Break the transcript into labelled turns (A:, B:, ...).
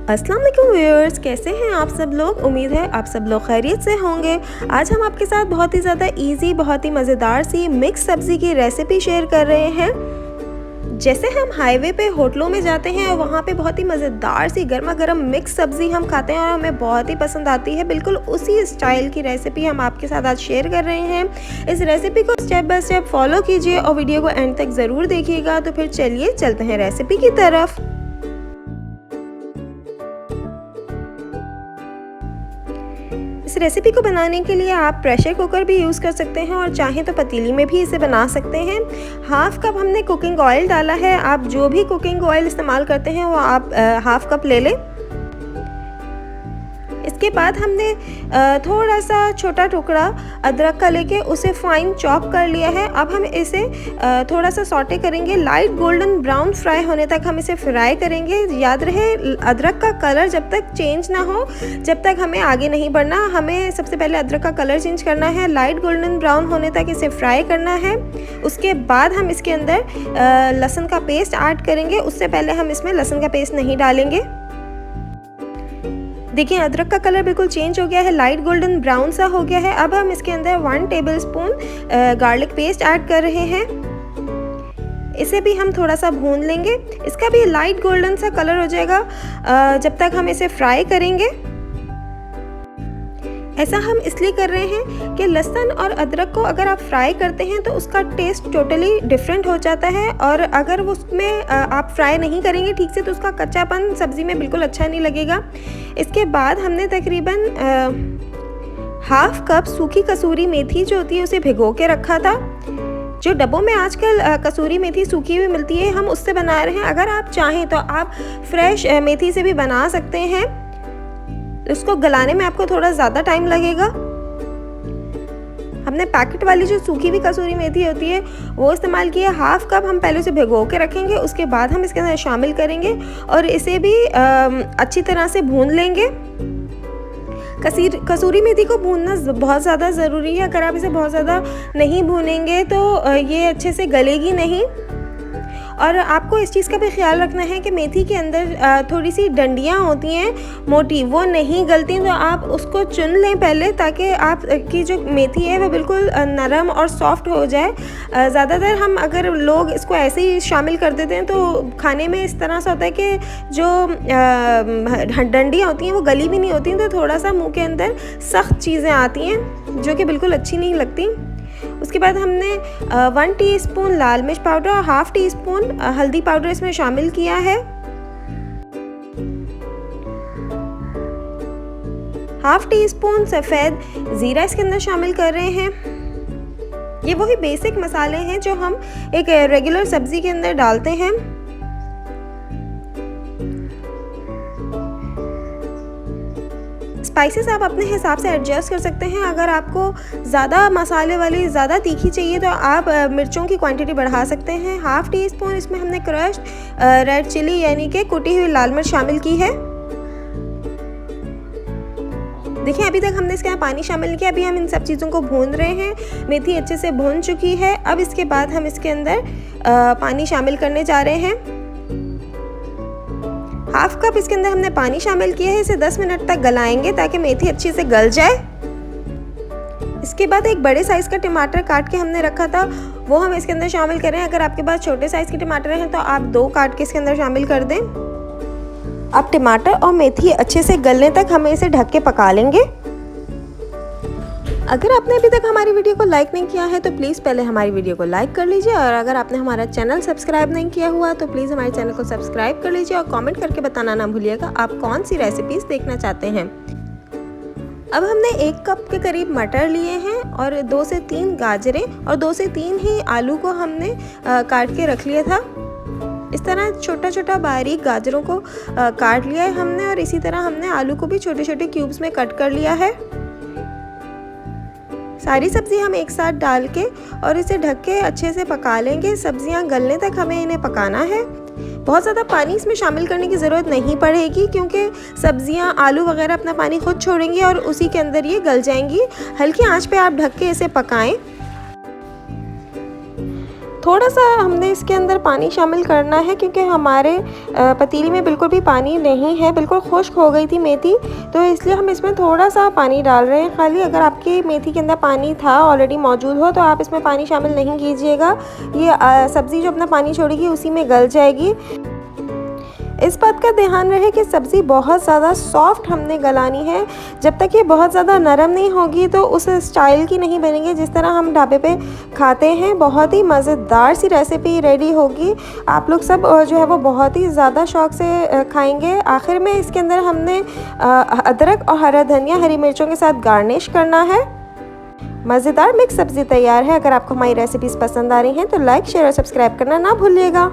A: अस्सलाम वालेकुम व्यूअर्स, कैसे हैं आप सब लोग। उम्मीद है आप सब लोग खैरियत से होंगे। आज हम आपके साथ बहुत ही ज़्यादा इजी, बहुत ही मज़ेदार सी मिक्स सब्ज़ी की रेसिपी शेयर कर रहे हैं। जैसे हम हाईवे पे होटलों में जाते हैं और वहाँ पे बहुत ही मज़ेदार सी गर्मा गर्म मिक्स सब्ज़ी हम खाते हैं और हमें बहुत ही पसंद आती है, बिल्कुल उसी स्टाइल की रेसिपी हम आपके साथ आज शेयर कर रहे हैं। इस रेसिपी को स्टेप बाय स्टेप फॉलो कीजिए और वीडियो को एंड तक ज़रूर देखिएगा। तो फिर चलिए चलते हैं रेसिपी की तरफ। इस रेसिपी को बनाने के लिए आप प्रेशर कुकर भी यूज़ कर सकते हैं और चाहें तो पतीली में भी इसे बना सकते हैं। हाफ़ कप हमने कुकिंग ऑयल डाला है। आप जो भी कुकिंग ऑयल इस्तेमाल करते हैं वो आप हाफ़ कप ले लें। इसके बाद हमने थोड़ा सा छोटा टुकड़ा अदरक का लेके उसे फाइन चॉप कर लिया है। अब हम इसे थोड़ा सा सॉटे करेंगे, लाइट गोल्डन ब्राउन फ्राई होने तक हम इसे फ्राई करेंगे। याद रहे अदरक का कलर जब तक चेंज ना हो जब तक हमें आगे नहीं बढ़ना। हमें सबसे पहले अदरक का कलर चेंज करना है, लाइट गोल्डन ब्राउन होने तक इसे फ्राई करना है। उसके बाद हम इसके अंदर लहसुन का पेस्ट ऐड करेंगे। उससे पहले हम इसमें लहसुन का पेस्ट नहीं डालेंगे। देखिए अदरक का कलर बिल्कुल चेंज हो गया है, लाइट गोल्डन ब्राउन सा हो गया है। अब हम इसके अंदर 1 टेबलस्पून गार्लिक पेस्ट ऐड कर रहे हैं। इसे भी हम थोड़ा सा भून लेंगे। इसका भी लाइट गोल्डन सा कलर हो जाएगा जब तक हम इसे फ्राई करेंगे। ऐसा हम इसलिए कर रहे हैं कि लहसुन और अदरक को अगर आप फ्राई करते हैं तो उसका टेस्ट टोटली डिफरेंट हो जाता है और अगर उसमें आप फ्राई नहीं करेंगे ठीक से तो उसका कच्चापन सब्ज़ी में बिल्कुल अच्छा नहीं लगेगा। इसके बाद हमने तकरीबन हाफ़ कप सूखी कसूरी मेथी जो होती है उसे भिगो के रखा था। जो डब्बों में आजकल कसूरी मेथी सूखी हुई मिलती है हम उससे बना रहे हैं। अगर आप चाहें तो आप फ्रेश मेथी से भी बना सकते हैं। इसको गलाने में आपको थोड़ा ज़्यादा टाइम लगेगा। हमने पैकेट वाली जो सूखी हुई कसूरी मेथी होती है वो इस्तेमाल किया। हाफ़ कप हम पहले उसे भिगो के रखेंगे, उसके बाद हम इसके अंदर शामिल करेंगे और इसे भी अच्छी तरह से भून लेंगे। कसूरी मेथी को भूनना बहुत ज़्यादा ज़रूरी है। अगर आप इसे बहुत ज़्यादा नहीं भूनेंगे तो ये अच्छे से गलेगी नहीं। और आपको इस चीज़ का भी ख्याल रखना है कि मेथी के अंदर थोड़ी सी डंडियाँ होती हैं मोटी, वो नहीं गलती, तो आप उसको चुन लें पहले ताकि आपकी जो मेथी है वो बिल्कुल नरम और सॉफ्ट हो जाए। ज़्यादातर हम अगर लोग इसको ऐसे ही शामिल कर देते हैं तो खाने में इस तरह से होता है कि जो डंडियाँ होती हैं वो गली भी नहीं होती हैं, तो थोड़ा सा मुँह के अंदर सख्त चीज़ें आती हैं जो कि बिल्कुल अच्छी नहीं लगती। उसके बाद हमने 1 टीस्पून लाल मिर्च पाउडर और हाफ़ टीस्पून हल्दी पाउडर इसमें शामिल किया है। हाफ़ टीस्पून सफ़ेद ज़ीरा इसके अंदर शामिल कर रहे हैं। ये वही बेसिक मसाले हैं जो हम एक रेगुलर सब्ज़ी के अंदर डालते हैं। स्पाइसेस आप अपने हिसाब से एडजस्ट कर सकते हैं। अगर आपको ज़्यादा मसाले वाली, ज़्यादा तीखी चाहिए तो आप मिर्चों की क्वांटिटी बढ़ा सकते हैं। हाफ़ टीस्पून इसमें हमने क्रश्ड रेड चिली यानी कि कुटी हुई लाल मिर्च शामिल की है। देखिए अभी तक हमने इसके अंदर पानी शामिल नहीं किया। अभी हम इन सब चीज़ों को भून रहे हैं। मेथी अच्छे से भून चुकी है। अब इसके बाद हम इसके अंदर पानी शामिल करने जा रहे हैं। हाफ़ कप इसके अंदर हमने पानी शामिल किया है। इसे 10 मिनट तक गलाएंगे ताकि मेथी अच्छे से गल जाए। इसके बाद एक बड़े साइज़ का टमाटर काट के हमने रखा था वो हम इसके अंदर शामिल करें। अगर आपके पास छोटे साइज़ के टमाटर हैं तो आप 2 काट के इसके अंदर शामिल कर दें। अब टमाटर और मेथी अच्छे से गलने तक हमें इसे ढक के पका लेंगे। अगर आपने अभी तक हमारी वीडियो को लाइक नहीं किया है तो प्लीज़ पहले हमारी वीडियो को लाइक कर लीजिए और अगर आपने हमारा चैनल सब्सक्राइब नहीं किया हुआ तो प्लीज़ हमारे चैनल को सब्सक्राइब कर लीजिए और कमेंट करके बताना ना भूलिएगा आप कौन सी रेसिपीज़ देखना चाहते हैं। अब हमने 1 कप के करीब मटर लिए हैं और 2 से 3 गाजरें और 2 से 3 ही आलू को हमने काट के रख लिया था। इस तरह छोटा छोटा बारीक गाजरों को काट लिया है हमने और इसी तरह हमने आलू को भी छोटे छोटे क्यूब्स में कट कर लिया है। सारी सब्ज़ी हम एक साथ डाल के और इसे ढक के अच्छे से पका लेंगे। सब्जियां गलने तक हमें इन्हें पकाना है। बहुत ज़्यादा पानी इसमें शामिल करने की ज़रूरत नहीं पड़ेगी क्योंकि सब्जियां आलू वगैरह अपना पानी खुद छोड़ेंगी और उसी के अंदर ये गल जाएंगी। हल्की आंच पे आप ढक के इसे पकाएं। थोड़ा सा हमने इसके अंदर पानी शामिल करना है क्योंकि हमारे पतीली में बिल्कुल भी पानी नहीं है, बिल्कुल खुश्क हो गई थी मेथी, तो इसलिए हम इसमें थोड़ा सा पानी डाल रहे हैं खाली। अगर आपकी मेथी के अंदर पानी था ऑलरेडी मौजूद हो तो आप इसमें पानी शामिल नहीं कीजिएगा, ये सब्ज़ी जो अपना पानी छोड़ेगी उसी में गल जाएगी। इस बात का ध्यान रहे कि सब्ज़ी बहुत ज़्यादा सॉफ्ट हमने गलानी है। जब तक ये बहुत ज़्यादा नरम नहीं होगी तो उस स्टाइल की नहीं बनेगी जिस तरह हम ढाबे पे खाते हैं। बहुत ही मज़ेदार सी रेसिपी रेडी होगी, आप लोग सब जो है वो बहुत ही ज़्यादा शौक़ से खाएंगे। आखिर में इसके अंदर हमने अदरक और हरा धनिया हरी मिर्चों के साथ गार्निश करना है। मज़ेदार मिक्स सब्ज़ी तैयार है। अगर आपको हमारी रेसिपीज़ पसंद आ रही हैं तो लाइक शेयर और सब्सक्राइब करना ना भूलिएगा।